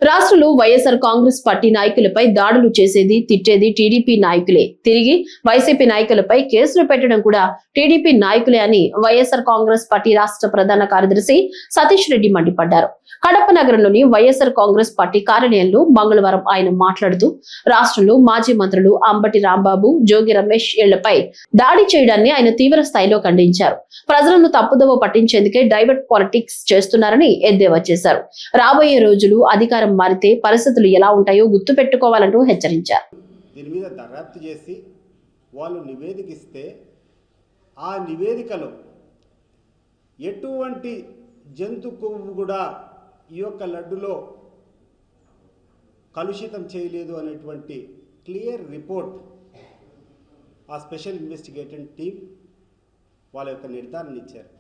రాష్ట్రంలో వైఎస్ఆర్ కాంగ్రెస్ పార్టీ నాయకులపై దాడులు చేసేది తిట్టేది టీడీపీ నాయకులే, తిరిగి వైసీపీ నాయకులపై కేసులు పెట్టడం కూడా టీడీపీ నాయకులే అని వైఎస్ఆర్ కాంగ్రెస్ పార్టీ రాష్ట్ర ప్రధాన కార్యదర్శి సతీష్ రెడ్డి మండిపడ్డారు. కడప నగరంలోని వైఎస్ఆర్ కాంగ్రెస్ పార్టీ కార్యాలయంలో మంగళవారం ఆయన మాట్లాడుతూ రాష్ట్రంలో మాజీ మంత్రులు అంబటి రాంబాబు, జోగి రమేష్ ఇళ్లపై దాడి చేయడాన్ని ఆయన తీవ్ర స్థాయిలో ఖండించారు. ప్రజలను తప్పుదోవ పట్టించేందుకే డైవర్ట్ పాలిటిక్స్ చేస్తున్నారని ఎద్దేవా చేశారు. రాబోయే రోజులు అధికారం మారితే పరిస్థితులు ఎలా ఉంటాయో గుర్తు పెట్టుకోవాలంటూ హెచ్చరించారు. దీని మీద దర్యాప్తు చేసి వాళ్ళు నివేదిక ఇస్తే ఆ నివేదికలో ఎటువంటి జంతు కొవ్వు కూడా ఈ యొక్క లడ్డులో కలుషితం చేయలేదు అనేటువంటి క్లియర్ రిపోర్ట్ ఆ స్పెషల్ ఇన్వెస్టిగేటింగ్ టీం వాళ్ళ యొక్క నిర్ధారణ ఇచ్చారు.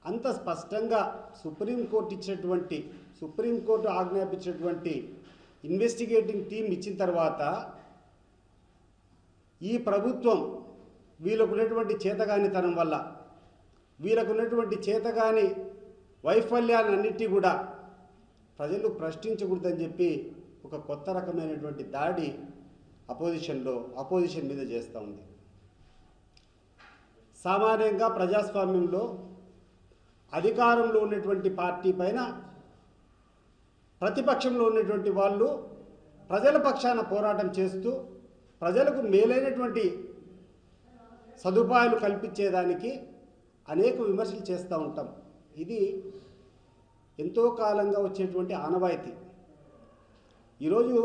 అంత స్పష్టంగా సుప్రీంకోర్టు ఆజ్ఞాపించినటువంటి ఇన్వెస్టిగేటింగ్ టీం ఇచ్చిన తర్వాత ఈ ప్రభుత్వం వీళ్ళకున్నటువంటి చేతగానితనం వల్ల, వీళ్ళకున్నటువంటి చేతగాని వైఫల్యాలన్నిటి కూడా ప్రజలు ప్రశ్నించకూడదని చెప్పి ఒక కొత్త రకమైనటువంటి దాడి అపోజిషన్ మీద చేస్తూ ఉంది. సామాన్యంగా ప్రజాస్వామ్యంలో అధికారంలో ఉన్నటువంటి పార్టీ పైన ప్రతిపక్షంలో ఉన్నటువంటి వాళ్ళు ప్రజల పక్షాన పోరాటం చేస్తూ ప్రజలకు మేలైనటువంటి సదుపాయాలు కల్పించేదానికి అనేక విమర్శలు చేస్తూ ఉంటాం. ఇది ఎంతో కాలంగా వచ్చేటువంటి ఆనవాయితీ. ఈరోజు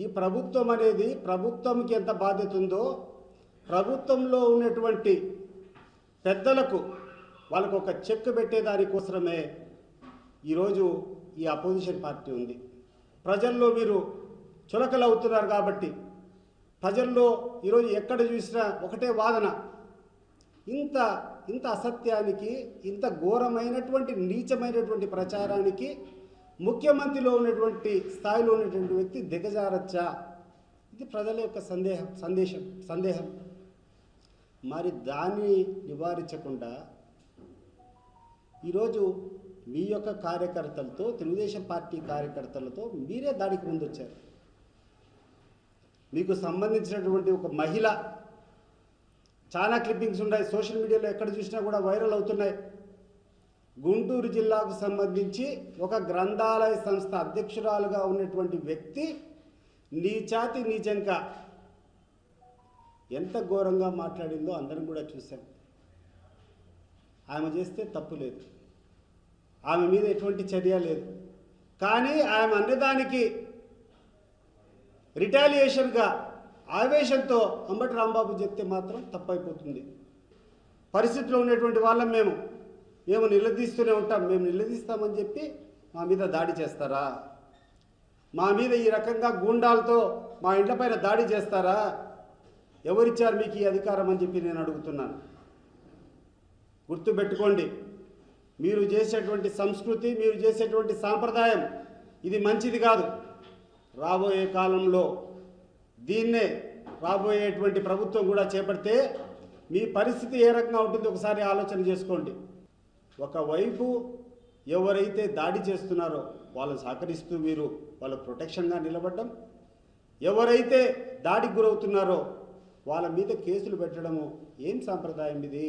ఈ ప్రభుత్వం అనేది ప్రభుత్వంకి ఎంత బాధ్యత ఉందో ప్రభుత్వంలో ఉన్నటువంటి పెద్దలకు వాళ్ళకు ఒక చెక్ పెట్టేదానికోసమే ఈరోజు ఈ అపోజిషన్ పార్టీ ఉంది. ప్రజల్లో మీరు చులకలు అవుతున్నారు కాబట్టి ప్రజల్లో ఈరోజు ఎక్కడ చూసినా ఒకటే వాదన. ఇంత అసత్యానికి, ఇంత ఘోరమైనటువంటి నీచమైనటువంటి ప్రచారానికి ముఖ్యమంత్రిలో ఉన్నటువంటి స్థాయిలో ఉన్నటువంటి వ్యక్తి దిగజారచ్చా? ఇది ప్రజల యొక్క సందేహం. మరి దాన్ని నివారించకుండా ఈరోజు మీ యొక్క కార్యకర్తలతో, తెలుగుదేశం పార్టీ కార్యకర్తలతో మీరే దాడికి ముందొచ్చారు. మీకు సంబంధించినటువంటి ఒక మహిళ, చాలా క్లిప్పింగ్స్ ఉన్నాయి, సోషల్ మీడియాలో ఎక్కడ చూసినా కూడా వైరల్ అవుతున్నాయి. గుంటూరు జిల్లాకు సంబంధించి ఒక గ్రంథాలయ సంస్థ అధ్యక్షురాలుగా ఉన్నటువంటి వ్యక్తి నీచంగా ఎంత ఘోరంగా మాట్లాడిందో అందరం కూడా చూసాం. ఆమె చేస్తే తప్పు లేదు, ఆమె మీద ఎటువంటి చర్య లేదు. కానీ ఆమె అన్నదానికి రిటాలియేషన్గా ఆవేశంతో అంబటి రాంబాబు చెప్తే మాత్రం తప్పైపోతుంది. పరిస్థితిలో ఉన్నటువంటి వాళ్ళం మేము నిలదీస్తూనే ఉంటాం. మేము నిలదీస్తామని చెప్పి మా మీద దాడి చేస్తారా? మా మీద ఈ రకంగా గూండాలతో మా ఇండ్లపైన దాడి చేస్తారా? ఎవరిచ్చారు మీకు ఈ అధికారం అని చెప్పి నేను అడుగుతున్నాను. గుర్తుపెట్టుకోండి, మీరు చేసేటువంటి సంస్కృతి, మీరు చేసేటువంటి సాంప్రదాయం ఇది మంచిది కాదు. రాబోయే కాలంలో దీన్నే రాబోయేటువంటి ప్రభుత్వం కూడా చేపడితే మీ పరిస్థితి ఏ రకంగా ఉంటుందో ఒకసారి ఆలోచన చేసుకోండి. ఒకవైపు ఎవరైతే దాడి చేస్తున్నారో వాళ్ళని సహకరిస్తూ మీరు వాళ్ళ ప్రొటెక్షన్గా నిలబడడం, ఎవరైతే దాడికి గురవుతున్నారో వాళ్ళ మీద కేసులు పెట్టడము ఏం సాంప్రదాయం ఇది?